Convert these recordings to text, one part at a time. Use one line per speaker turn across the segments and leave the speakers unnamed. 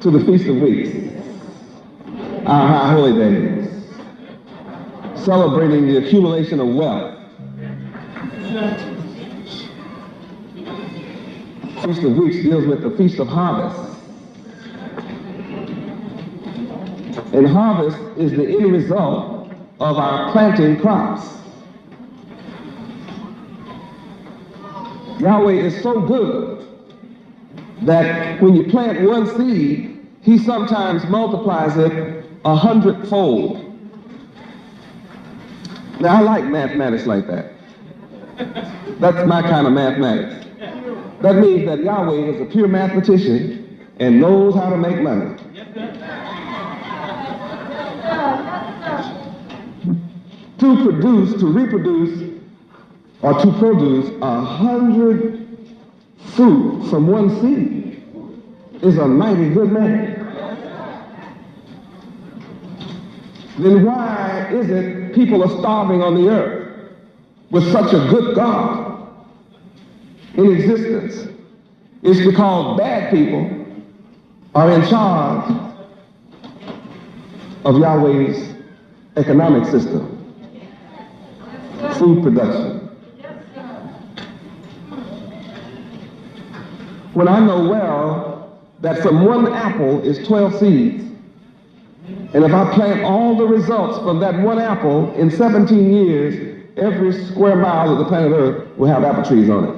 to the Feast of Weeks, our high holy days, celebrating the accumulation of wealth. Feast of Weeks deals with the Feast of Harvest. And harvest is the end result of our planting crops. Yahweh is so good that when you plant one seed, he sometimes multiplies it 100-fold. Now, I like mathematics like that. That's my kind of mathematics. That means that Yahweh is a pure mathematician and knows how to make money. To reproduce, or to produce 100 fruit from one seed is a mighty good man. Then why is it people are starving on the earth with such a good God in existence? It's because bad people are in charge of Yahweh's economic system, food production. When I know well that from one apple is 12 seeds, and if I plant all the results from that one apple in 17 years, every square mile of the planet Earth will have apple trees on it.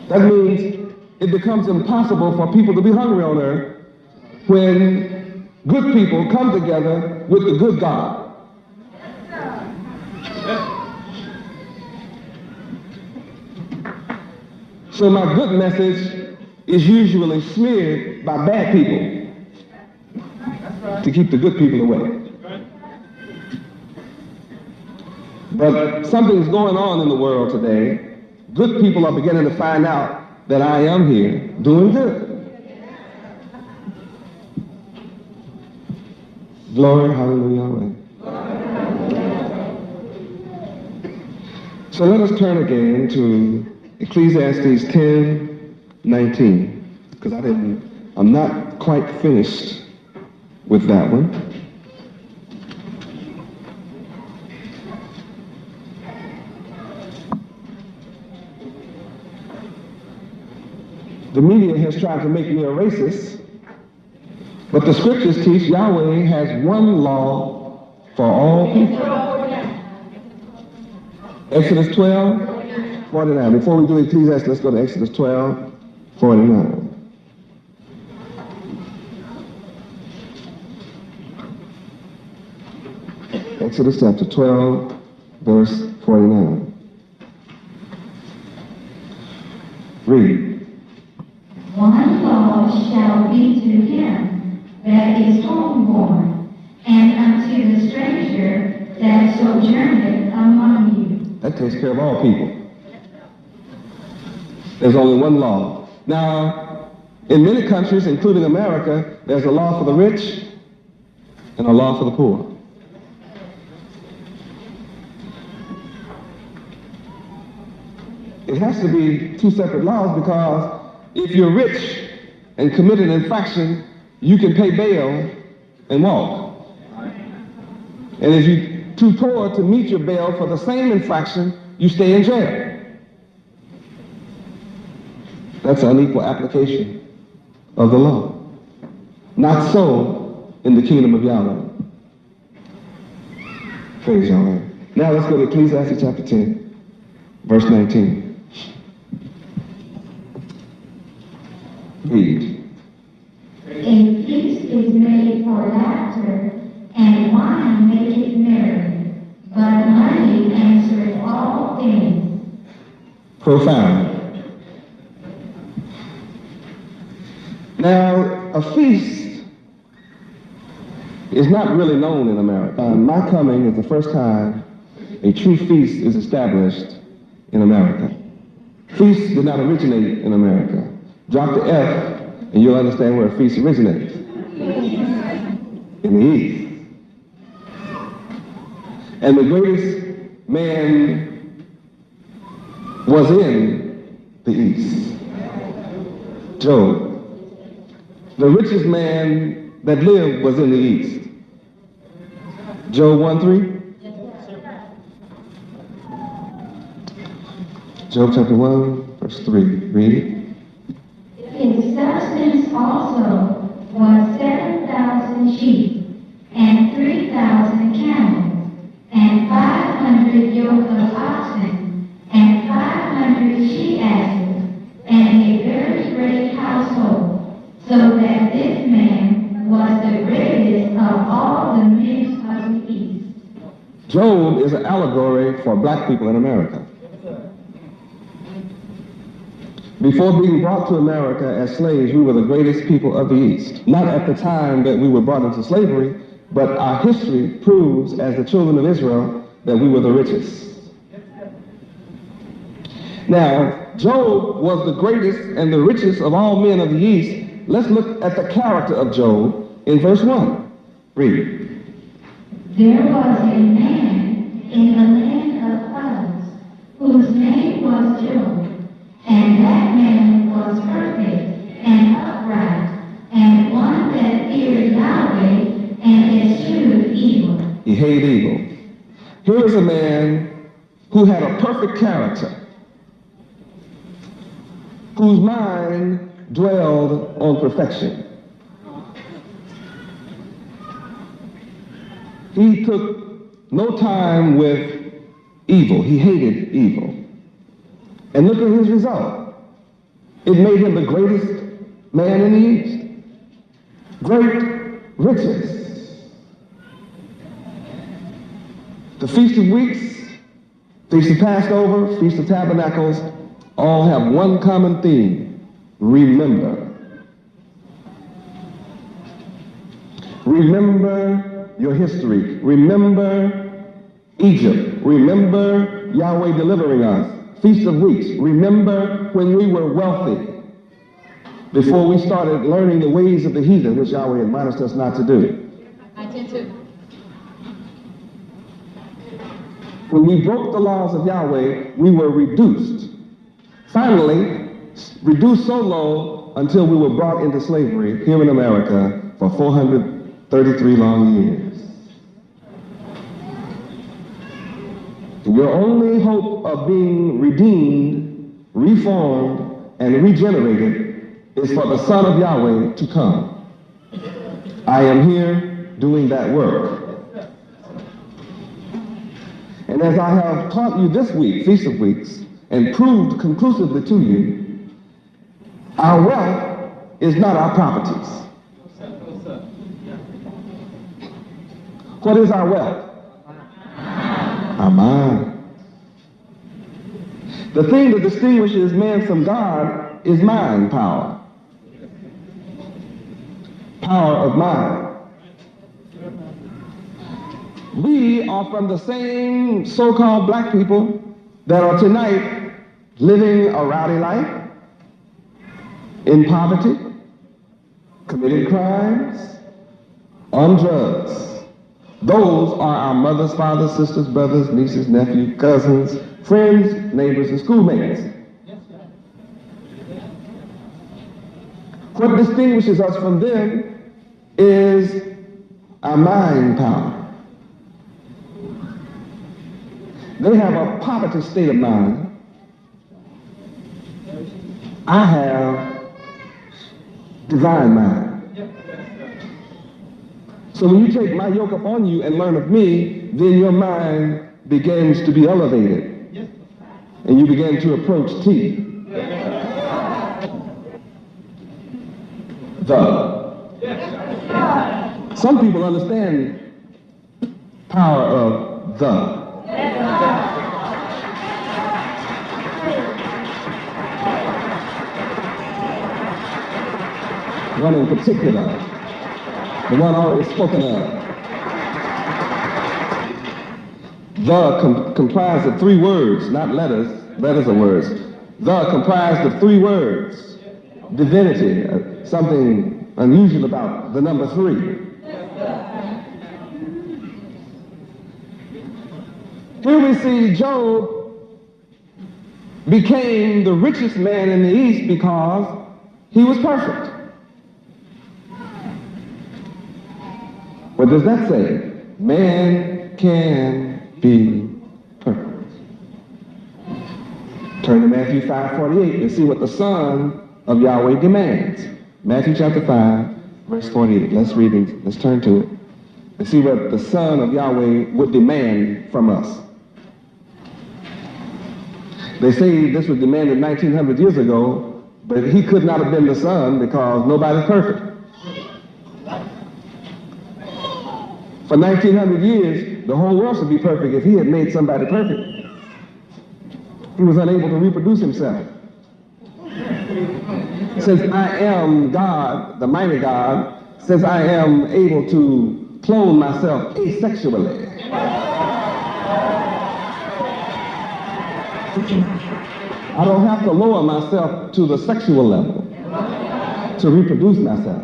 That means it becomes impossible for people to be hungry on earth when good people come together with the good God. So my good message is usually smeared by bad people to keep the good people away. But something's going on in the world today. Good people are beginning to find out that I am here doing good. Glory, hallelujah. So let us turn again to Ecclesiastes 10:19, because I'm not quite finished with that one. The media has tried to make me a racist, but the scriptures teach Yahweh has one law for all people. Exodus 12:49. Before we do Ecclesiastes, let's go to Exodus 12:49. Exodus chapter 12, verse 49. Read.
One law shall be to him that is homeborn, and unto the stranger that sojourneth among you.
That takes care of all people. There's only one law. Now, in many countries, including America, there's a law for the rich and a law for the poor. It has to be two separate laws, because if you're rich and commit an infraction, you can pay bail and walk. And if you're too poor to meet your bail for the same infraction, you stay in jail. That's unequal application of the law. Not so in the kingdom of Yahweh. Praise Yahweh. Now let's go to Ecclesiastes chapter 10, verse 19. Read.
A feast is made for laughter, and wine maketh merry, but money answereth all things.
Profound. Now, a feast is not really known in America. My coming is the first time a true feast is established in America. Feasts did not originate in America. Drop the F and you'll understand where a feast originates. In the East. And the greatest man was in the East. Job. The richest man that lived was in the East. Job 1:3. Job chapter 1, verse 3. Read it.
His substance also was 7,000 sheep, and 3,000 camels, and 500 yoke of oxen, and 500 she-asses, and a very great household, so that this man was the greatest of all the men of the East.
Job is an allegory for black people in America. Before being brought to America as slaves, we were the greatest people of the East. Not at the time that we were brought into slavery, but our history proves, as the children of Israel, that we were the richest. Now, Job was the greatest and the richest of all men of the East. Let's look at the character of Job in verse 1. Read.
There was a man in the land of Uz, whose name was Job. And that man was perfect and upright, and one that feared Yahweh and eschewed evil.
He hated evil. Here is a man who had a perfect character, whose mind dwelled on perfection. He took no time with evil. He hated evil. And look at his result. It made him the greatest man in the East. Great riches. The Feast of Weeks, Feast of Passover, Feast of Tabernacles, all have one common theme: remember. Remember your history. Remember Egypt. Remember Yahweh delivering us. Feast of Weeks. Remember when we were wealthy, before we started learning the ways of the heathen, which Yahweh admonished us not to do.
I did too.
When we broke the laws of Yahweh, we were reduced. Finally, reduced so low until we were brought into slavery here in America for 433 long years. Your only hope of being redeemed, reformed, and regenerated is for the Son of Yahweh to come. I am here doing that work. And as I have taught you this week, Feast of Weeks, and proved conclusively to you, our wealth is not our properties. What is our wealth? Our mind. The thing that distinguishes man from God is mind power. Power of mind. We are from the same so-called black people that are tonight living a rowdy life, in poverty, committing crimes, on drugs. Those are our mothers, fathers, sisters, brothers, nieces, nephews, cousins, friends, neighbors, and schoolmates. What distinguishes us from them is our mind power. They have a poverty state of mind. I have divine mind. So when you take my yoke upon you and learn of me, then your mind begins to be elevated. And you begin to approach T. Some people understand power of the. One in particular, the one already spoken of. The comprised of three words, not letters. Letters are words. The comprised of three words. Divinity, something unusual about the number three. Here we see Job became the richest man in the East because he was perfect. What does that say? Man can be perfect. Turn to Matthew 5:48 and see what the Son of Yahweh demands. Matthew chapter 5, verse 48. Let's read it. Let's turn to it and see what the Son of Yahweh would demand from us. They say this was demanded 1900 years ago, but he could not have been the Son because nobody's perfect. For 1900 years, the whole world should be perfect if he had made somebody perfect. He was unable to reproduce himself. Since I am God, the mighty God, since I am able to clone myself asexually, I don't have to lower myself to the sexual level to reproduce myself.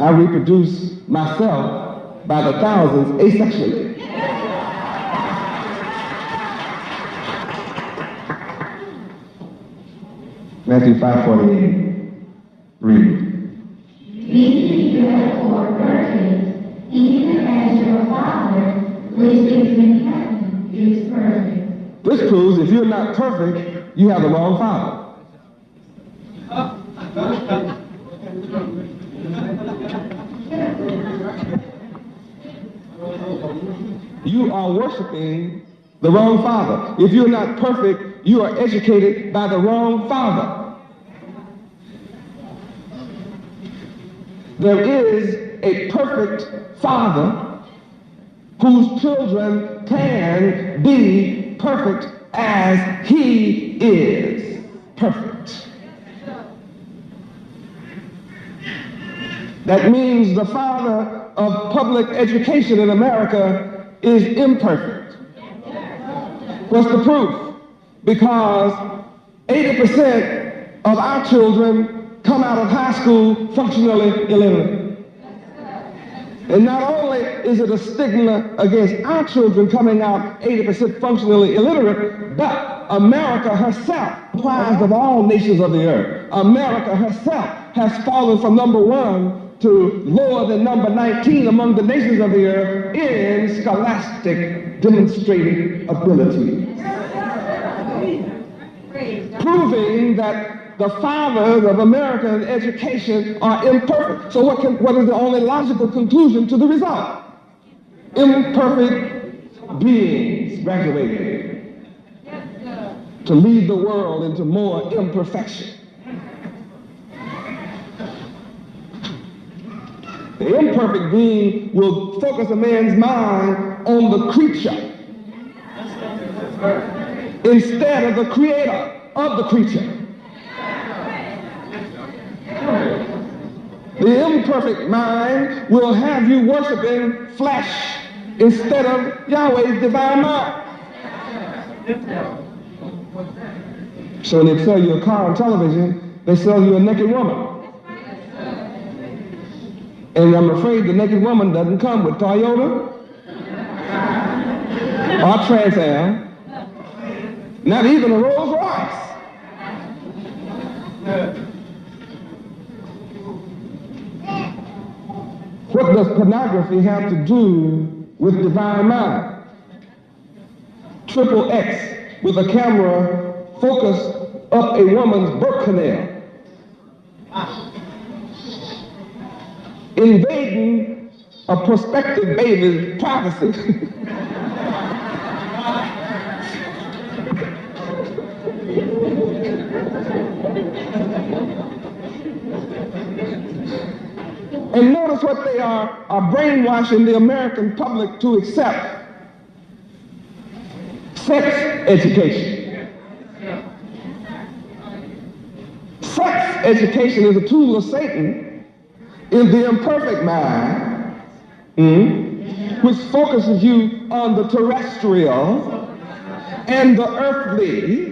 I reproduce myself by the thousands asexually. Matthew 5:48. Read.
Be ye therefore perfect, even as your Father which is in heaven is perfect.
This proves if you're not perfect, you have the wrong Father. You are worshiping the wrong Father. If you're not perfect, you are educated by the wrong Father. There is a perfect Father whose children can be perfect as he is perfect. That means the father of public education in America is imperfect. What's the proof? Because 80% of our children come out of high school functionally illiterate. And not only is it a stigma against our children coming out 80% functionally illiterate, but America herself, comprised of all nations of the earth, America herself has fallen from number 1 to lower than number 19 among the nations of the earth in scholastic demonstrating ability. Proving that the fathers of American education are imperfect. So what is the only logical conclusion to the result? Imperfect beings graduating to lead the world into more imperfection. The imperfect being will focus a man's mind on the creature instead of the creator of the creature. The imperfect mind will have you worshiping flesh instead of Yahweh's divine mind. So when they sell you a car on television, they sell you a naked woman. And I'm afraid the naked woman doesn't come with Toyota or Trans Am, not even a Rolls Royce. What does pornography have to do with divine mind? Triple X with a camera focused up a woman's birth canal, invading a prospective baby's privacy. And notice what they are brainwashing the American public to accept. Sex education. Sex education is a tool of Satan in the imperfect mind, which focuses you on the terrestrial and the earthly,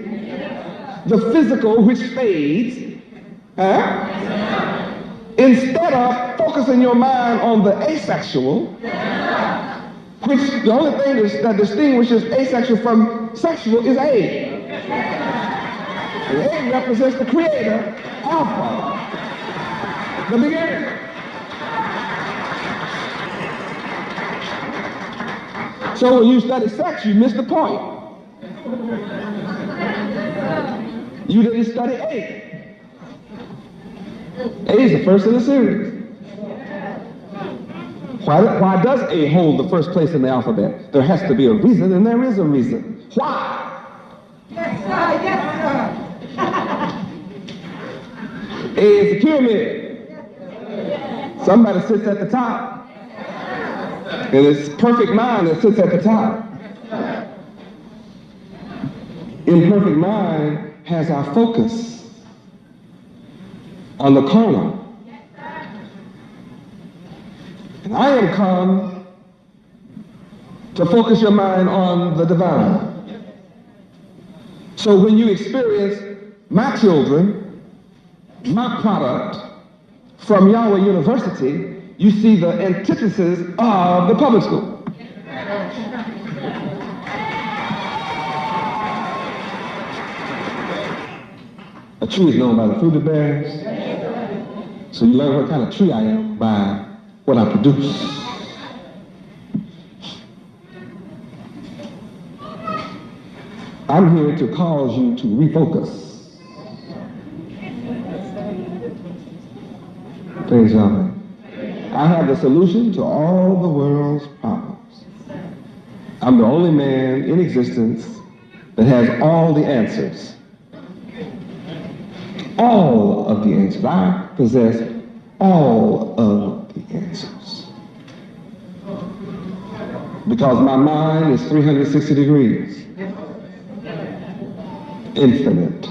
the physical which fades, instead of focusing your mind on the asexual, which the only thing that distinguishes asexual from word sexual is A. And A represents the creator, Alpha, the beginning. So when you study sex, you miss the point. You didn't study A. A is the first in the series. Why does A hold the first place in the alphabet? There has to be a reason, and there is a reason. Why?
Yes, sir. Yes, sir.
A is the pyramid. Somebody sits at the top. And it's perfect mind that sits at the top. Imperfect mind has our focus on the carnal. And I am come to focus your mind on the divine. So when you experience my children, my product from Yahweh University, you see the antithesis of the public school. A tree is known by the fruit it bears. So you learn what kind of tree I am by what I produce. I'm here to cause you to refocus. Praise Yahweh. I have the solution to all the world's problems. I'm the only man in existence that has all the answers. All of the answers. I possess all of the answers. Because my mind is 360 degrees. Infinite.